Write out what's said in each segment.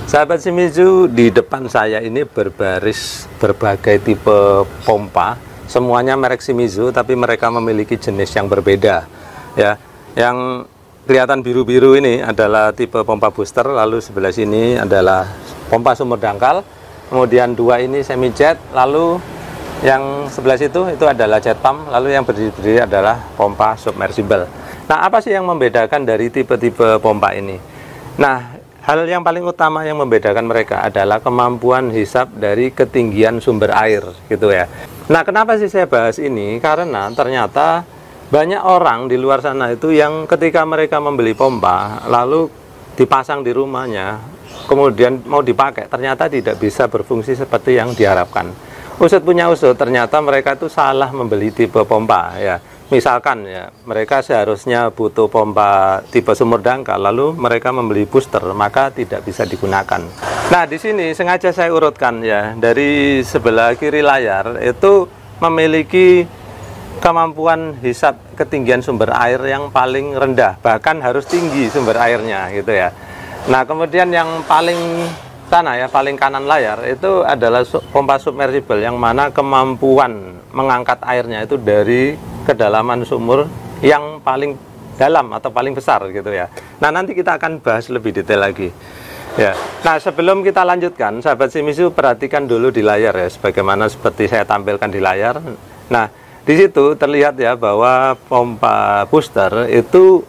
Sahabat Shimizu, di depan saya ini berbaris berbagai tipe pompa, semuanya merek Shimizu, tapi mereka memiliki jenis yang berbeda. Ya, yang kelihatan biru-biru ini adalah tipe pompa booster, lalu sebelah sini adalah pompa sumur dangkal, kemudian dua ini semi jet, lalu yang sebelah situ itu adalah jet pump, lalu yang berdiri adalah pompa submersible. Nah, apa sih yang membedakan dari tipe-tipe pompa ini? Nah, hal yang paling utama yang membedakan mereka adalah kemampuan hisap dari ketinggian sumber air, gitu ya. Nah, kenapa sih saya bahas ini? Karena ternyata banyak orang di luar sana itu yang ketika mereka membeli pompa, lalu dipasang di rumahnya, kemudian mau dipakai, ternyata tidak bisa berfungsi seperti yang diharapkan. Usut punya usut, ternyata mereka itu salah membeli tipe pompa, ya. Misalkan ya, mereka seharusnya butuh pompa tipe sumur dangkal, lalu mereka membeli booster, maka tidak bisa digunakan. Nah, di sini sengaja saya urutkan ya, dari sebelah kiri layar itu memiliki kemampuan hisap ketinggian sumber air yang paling rendah, bahkan harus tinggi sumber airnya gitu ya. Nah, kemudian yang paling sana ya, paling kanan layar itu adalah pompa submersible, yang mana kemampuan mengangkat airnya itu dari kedalaman sumur yang paling dalam atau paling besar gitu ya. Nah, nanti kita akan bahas lebih detail lagi ya. Nah, sebelum kita lanjutkan, sahabat Shimizu, perhatikan dulu di layar ya, sebagaimana seperti saya tampilkan di layar. Nah, di situ terlihat ya bahwa pompa booster itu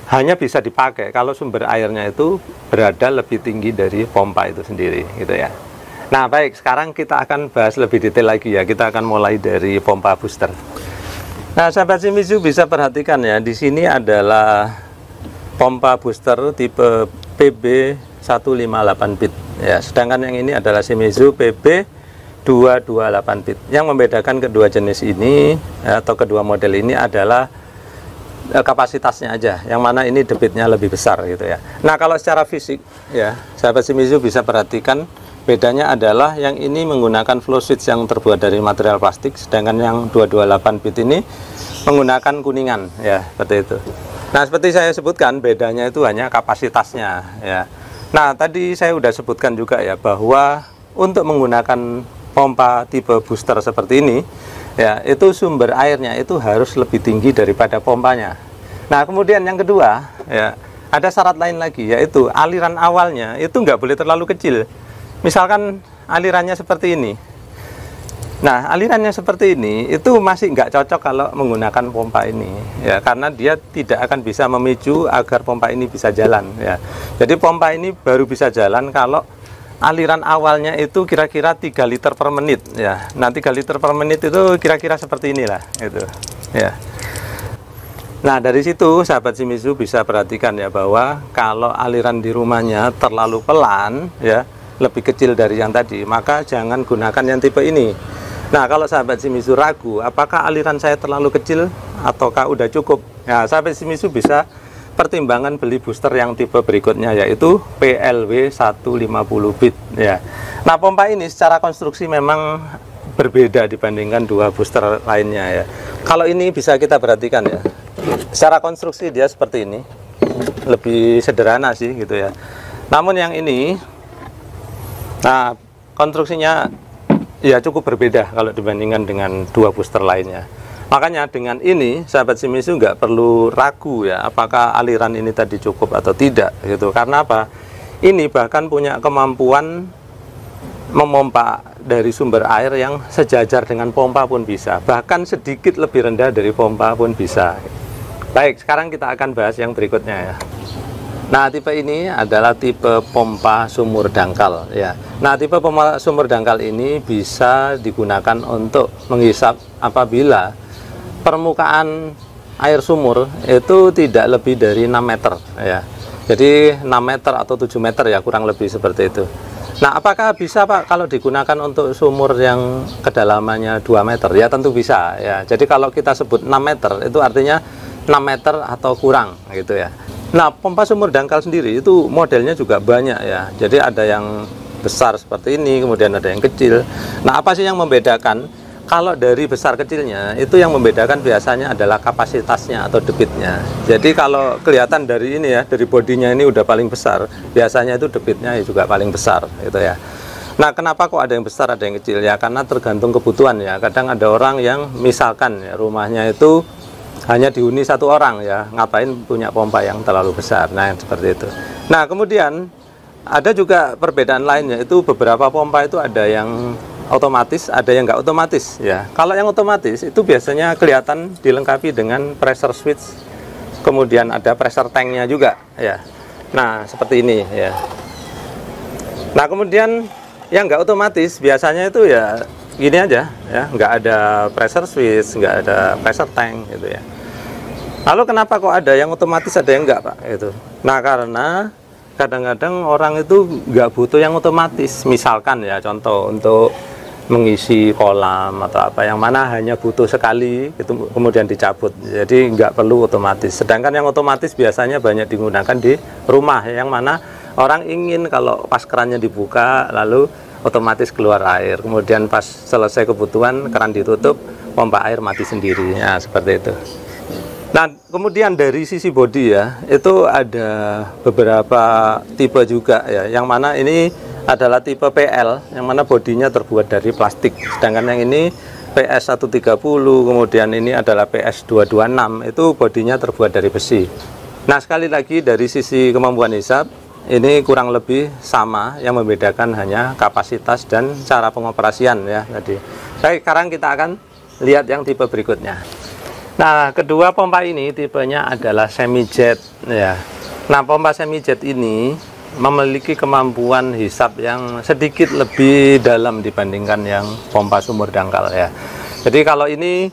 hanya bisa dipakai kalau sumber airnya itu berada lebih tinggi dari pompa itu sendiri gitu ya. Nah, baik, sekarang kita akan bahas lebih detail lagi ya. Kita akan mulai dari pompa booster. Nah, sahabat Shimizu bisa perhatikan ya, di sini adalah pompa booster tipe PB 158 bit ya. Sedangkan yang ini adalah Shimizu PB 228 bit. Yang membedakan kedua jenis ini ya, atau kedua model ini adalah kapasitasnya aja, yang mana ini debitnya lebih besar gitu ya. Nah, kalau secara fisik ya, sahabat Shimizu bisa perhatikan bedanya adalah yang ini menggunakan flow switch yang terbuat dari material plastik, sedangkan yang 228 bit ini menggunakan kuningan ya, seperti itu. Nah, seperti saya sebutkan, bedanya itu hanya kapasitasnya ya. Nah, tadi saya sudah sebutkan juga ya bahwa untuk menggunakan pompa tipe booster seperti ini ya, itu sumber airnya itu harus lebih tinggi daripada pompanya. Nah, kemudian yang kedua ya, ada syarat lain lagi, yaitu aliran awalnya itu nggak boleh terlalu kecil. Misalkan alirannya seperti ini. Nah, alirannya seperti ini itu masih nggak cocok kalau menggunakan pompa ini ya, karena dia tidak akan bisa memicu agar pompa ini bisa jalan ya. Jadi pompa ini baru bisa jalan kalau aliran awalnya itu kira-kira 3 liter per menit ya. Nah, 3 liter per menit itu kira-kira seperti inilah itu ya. Nah, dari situ sahabat Shimizu bisa perhatikan ya bahwa kalau aliran di rumahnya terlalu pelan ya, lebih kecil dari yang tadi, maka jangan gunakan yang tipe ini. Nah, kalau sahabat Shimizu ragu apakah aliran saya terlalu kecil ataukah udah cukup, nah, sahabat Shimizu bisa pertimbangan beli booster yang tipe berikutnya, yaitu PLW 150 bit ya. Nah, pompa ini secara konstruksi memang berbeda dibandingkan dua booster lainnya ya. Kalau ini bisa kita perhatikan ya, secara konstruksi dia seperti ini, lebih sederhana sih gitu ya. Namun yang ini, nah, konstruksinya ya cukup berbeda kalau dibandingkan dengan dua booster lainnya. Makanya dengan ini sahabat Shimizu nggak perlu ragu ya apakah aliran ini tadi cukup atau tidak gitu. Karena apa? Ini bahkan punya kemampuan memompa dari sumber air yang sejajar dengan pompa pun bisa, bahkan sedikit lebih rendah dari pompa pun bisa. Baik, sekarang kita akan bahas yang berikutnya ya. Nah, tipe ini adalah tipe pompa sumur dangkal ya. Nah, tipe pompa sumur dangkal ini bisa digunakan untuk menghisap apabila permukaan air sumur itu tidak lebih dari 6 meter ya. Jadi 6 meter atau 7 meter ya, kurang lebih seperti itu. Nah, apakah bisa Pak kalau digunakan untuk sumur yang kedalamannya 2 meter? Ya, tentu bisa ya. Jadi kalau kita sebut 6 meter itu artinya 6 meter atau kurang gitu ya. Nah, pompa sumur dangkal sendiri itu modelnya juga banyak ya. Jadi ada yang besar seperti ini, kemudian ada yang kecil. Nah, apa sih yang membedakan? Kalau dari besar kecilnya itu yang membedakan biasanya adalah kapasitasnya atau debitnya. Jadi kalau kelihatan dari ini ya, dari bodinya ini udah paling besar, biasanya itu debitnya juga paling besar gitu ya. Nah, kenapa kok ada yang besar ada yang kecil ya? Karena tergantung kebutuhan ya. Kadang ada orang yang misalkan ya, rumahnya itu hanya dihuni satu orang ya, ngapain punya pompa yang terlalu besar. Nah, seperti itu. Nah, kemudian ada juga perbedaan lainnya, itu beberapa pompa itu ada yang otomatis, ada yang nggak otomatis ya. Kalau yang otomatis itu biasanya kelihatan dilengkapi dengan pressure switch, kemudian ada pressure tanknya juga ya. Nah, seperti ini ya. Nah, kemudian yang nggak otomatis biasanya itu ya gini aja ya, nggak ada pressure switch, nggak ada pressure tank gitu ya. Lalu kenapa kok ada yang otomatis ada yang enggak, Pak? Gitu. Nah, karena kadang-kadang orang itu nggak butuh yang otomatis. Misalkan ya contoh untuk mengisi kolam atau apa yang mana hanya butuh sekali itu kemudian dicabut, jadi nggak perlu otomatis. Sedangkan yang otomatis biasanya banyak digunakan di rumah yang mana orang ingin kalau pas kerannya dibuka lalu otomatis keluar air, kemudian pas selesai kebutuhan keran ditutup, pompa air mati sendiri ya, seperti itu. Nah, kemudian dari sisi bodi ya, itu ada beberapa tipe juga ya, yang mana ini adalah tipe PL, yang mana bodinya terbuat dari plastik. Sedangkan yang ini PS130, kemudian ini adalah PS226, itu bodinya terbuat dari besi. Nah, sekali lagi dari sisi kemampuan hisap, ini kurang lebih sama, yang membedakan hanya kapasitas dan cara pengoperasian ya tadi. Baik, sekarang kita akan lihat yang tipe berikutnya. Nah, kedua pompa ini tipenya adalah semi jet ya. Nah, pompa semi jet ini memiliki kemampuan hisap yang sedikit lebih dalam dibandingkan yang pompa sumur dangkal ya. Jadi kalau ini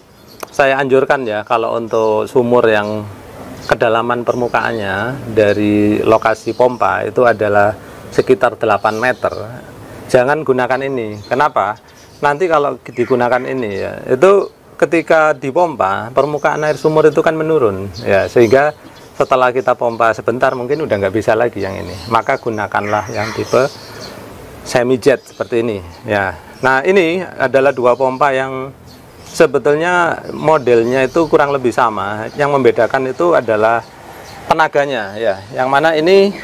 saya anjurkan ya, kalau untuk sumur yang kedalaman permukaannya dari lokasi pompa itu adalah sekitar 8 meter, jangan gunakan ini. Kenapa? Nanti kalau digunakan ini ya, itu ketika dipompa permukaan air sumur itu kan menurun ya, sehingga setelah kita pompa sebentar mungkin udah nggak bisa lagi yang ini, maka gunakanlah yang tipe semi jet seperti ini ya. Nah, ini adalah dua pompa yang sebetulnya modelnya itu kurang lebih sama, yang membedakan itu adalah tenaganya ya, yang mana ini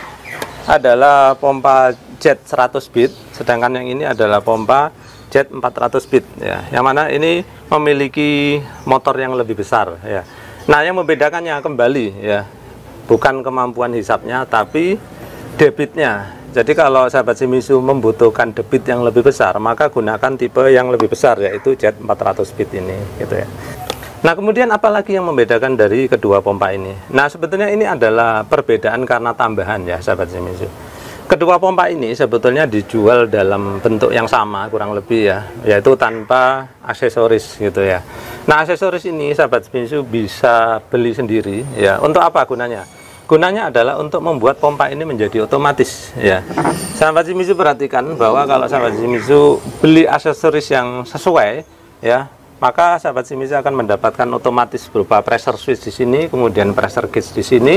adalah pompa jet 100 bit, sedangkan yang ini adalah pompa jet 400 bit ya, yang mana ini memiliki motor yang lebih besar ya. Nah, yang membedakannya kembali ya, bukan kemampuan hisapnya tapi debitnya. Jadi kalau sahabat Shimizu membutuhkan debit yang lebih besar, maka gunakan tipe yang lebih besar, yaitu jet 400 bit ini gitu ya. Nah, kemudian apalagi yang membedakan dari kedua pompa ini? Nah, sebetulnya ini adalah perbedaan karena tambahan ya sahabat Shimizu. Kedua pompa ini sebetulnya dijual dalam bentuk yang sama kurang lebih ya, yaitu tanpa aksesoris gitu ya. Nah, aksesoris ini sahabat Shimizu bisa beli sendiri ya. Untuk apa gunanya? Gunanya adalah untuk membuat pompa ini menjadi otomatis ya. Sahabat Shimizu perhatikan bahwa kalau sahabat Shimizu beli aksesoris yang sesuai ya, maka sahabat Shimizu akan mendapatkan otomatis berupa pressure switch di sini, kemudian pressure gauge di sini,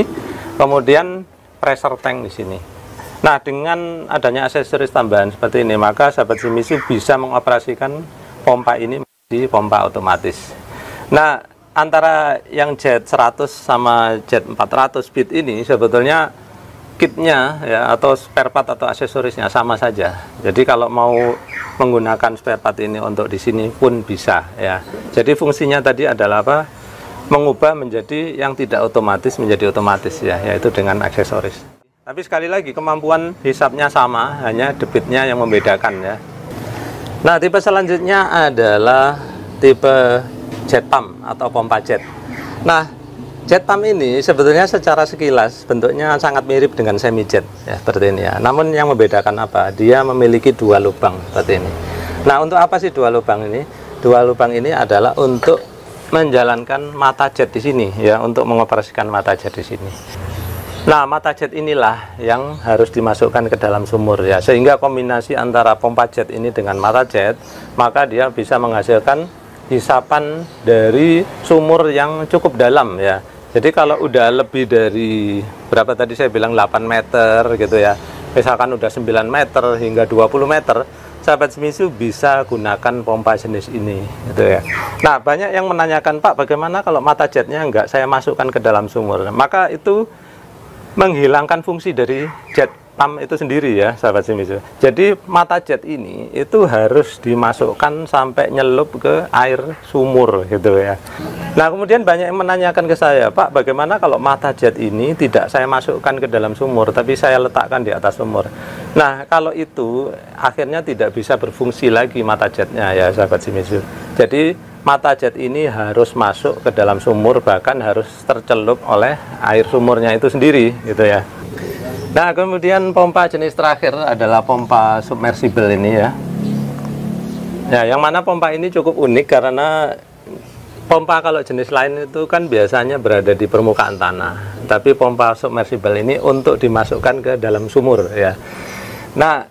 kemudian pressure tank di sini. Nah, dengan adanya aksesoris tambahan seperti ini, maka sahabat Shimizu bisa mengoperasikan pompa ini menjadi pompa otomatis. Nah, antara yang jet 100 sama jet 400 bit ini sebetulnya kitnya ya, atau spare part atau aksesorisnya sama saja. Jadi kalau mau menggunakan spare part ini untuk di sini pun bisa ya. Jadi fungsinya tadi adalah apa? Mengubah menjadi yang tidak otomatis menjadi otomatis ya, yaitu dengan aksesoris. Tapi sekali lagi kemampuan hisapnya sama, hanya debitnya yang membedakan ya. Nah, tipe selanjutnya adalah tipe jet pump atau pompa jet. Nah, jet pump ini sebetulnya secara sekilas bentuknya sangat mirip dengan semi jet ya, seperti ini ya. Namun yang membedakan apa? Dia memiliki dua lubang seperti ini. Nah, untuk apa sih dua lubang ini? Dua lubang ini adalah untuk menjalankan mata jet di sini ya, untuk mengoperasikan mata jet di sini. Nah, mata jet inilah yang harus dimasukkan ke dalam sumur ya, sehingga kombinasi antara pompa jet ini dengan mata jet, maka dia bisa menghasilkan hisapan dari sumur yang cukup dalam ya. Jadi kalau udah lebih dari berapa tadi saya bilang 8 meter gitu ya, misalkan udah 9 meter hingga 20 meter, sahabat Shimizu bisa gunakan pompa jenis ini, gitu ya. Nah, banyak yang menanyakan, Pak, bagaimana kalau mata jetnya nggak saya masukkan ke dalam sumur? Maka itu menghilangkan fungsi dari jet pump itu sendiri ya, sahabat Shimizu. Jadi mata jet ini itu harus dimasukkan sampai nyelup ke air sumur, gitu ya. Nah, kemudian banyak yang menanyakan ke saya, Pak, bagaimana kalau mata jet ini tidak saya masukkan ke dalam sumur, tapi saya letakkan di atas sumur? Nah, kalau itu akhirnya tidak bisa berfungsi lagi mata jetnya ya, sahabat Shimizu. Jadi mata jet ini harus masuk ke dalam sumur, bahkan harus tercelup oleh air sumurnya itu sendiri, gitu ya. Nah, kemudian pompa jenis terakhir adalah pompa submersible ini ya. Ya, yang mana pompa ini cukup unik karena pompa kalau jenis lain itu kan biasanya berada di permukaan tanah, tapi pompa submersible ini untuk dimasukkan ke dalam sumur ya. Nah,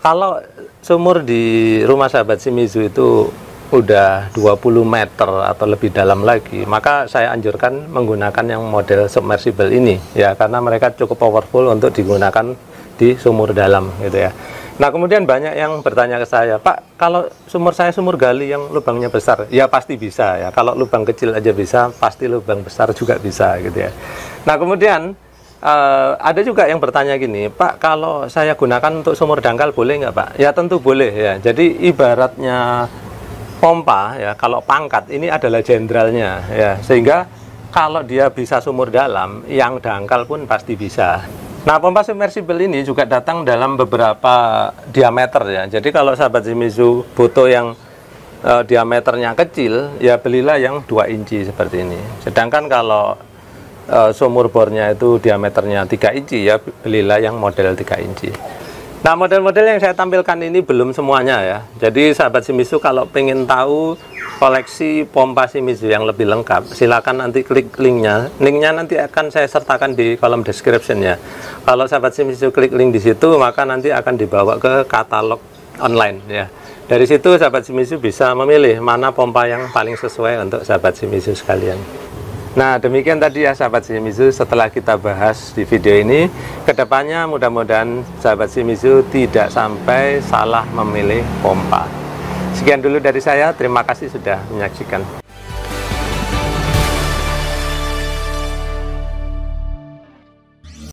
kalau sumur di rumah sahabat Shimizu itu udah 20 meter atau lebih dalam lagi, maka saya anjurkan menggunakan yang model submersible ini ya, karena mereka cukup powerful untuk digunakan di sumur dalam, gitu ya. Nah, kemudian banyak yang bertanya ke saya, Pak, kalau sumur saya sumur gali yang lubangnya besar, ya pasti bisa ya. Kalau lubang kecil aja bisa, pasti lubang besar juga bisa, gitu ya. Nah, kemudian ada juga yang bertanya gini, Pak, kalau saya gunakan untuk sumur dangkal boleh nggak, Pak? Ya tentu boleh ya. Jadi ibaratnya pompa ya, kalau pangkat ini adalah jenderalnya ya, sehingga kalau dia bisa sumur dalam, yang dangkal pun pasti bisa. Nah, pompa submersible ini juga datang dalam beberapa diameter ya. Jadi kalau sahabat Shimizu butuh yang diameternya kecil, ya belilah yang 2 inci seperti ini. Sedangkan kalau sumur bornya itu diameternya 3 inci, ya belilah yang model 3 inci. Nah, model-model yang saya tampilkan ini belum semuanya ya. Jadi sahabat Shimizu kalau pengen tahu koleksi pompa Shimizu yang lebih lengkap, silakan nanti klik linknya. Linknya nanti akan saya sertakan di kolom description ya. Kalau sahabat Shimizu klik link di situ, maka nanti akan dibawa ke katalog online ya. Dari situ sahabat Shimizu bisa memilih mana pompa yang paling sesuai untuk sahabat Shimizu sekalian. Nah, demikian tadi ya sahabat Shimizu, setelah kita bahas di video ini, kedepannya mudah-mudahan sahabat Shimizu tidak sampai salah memilih pompa. Sekian dulu dari saya, terima kasih sudah menyaksikan.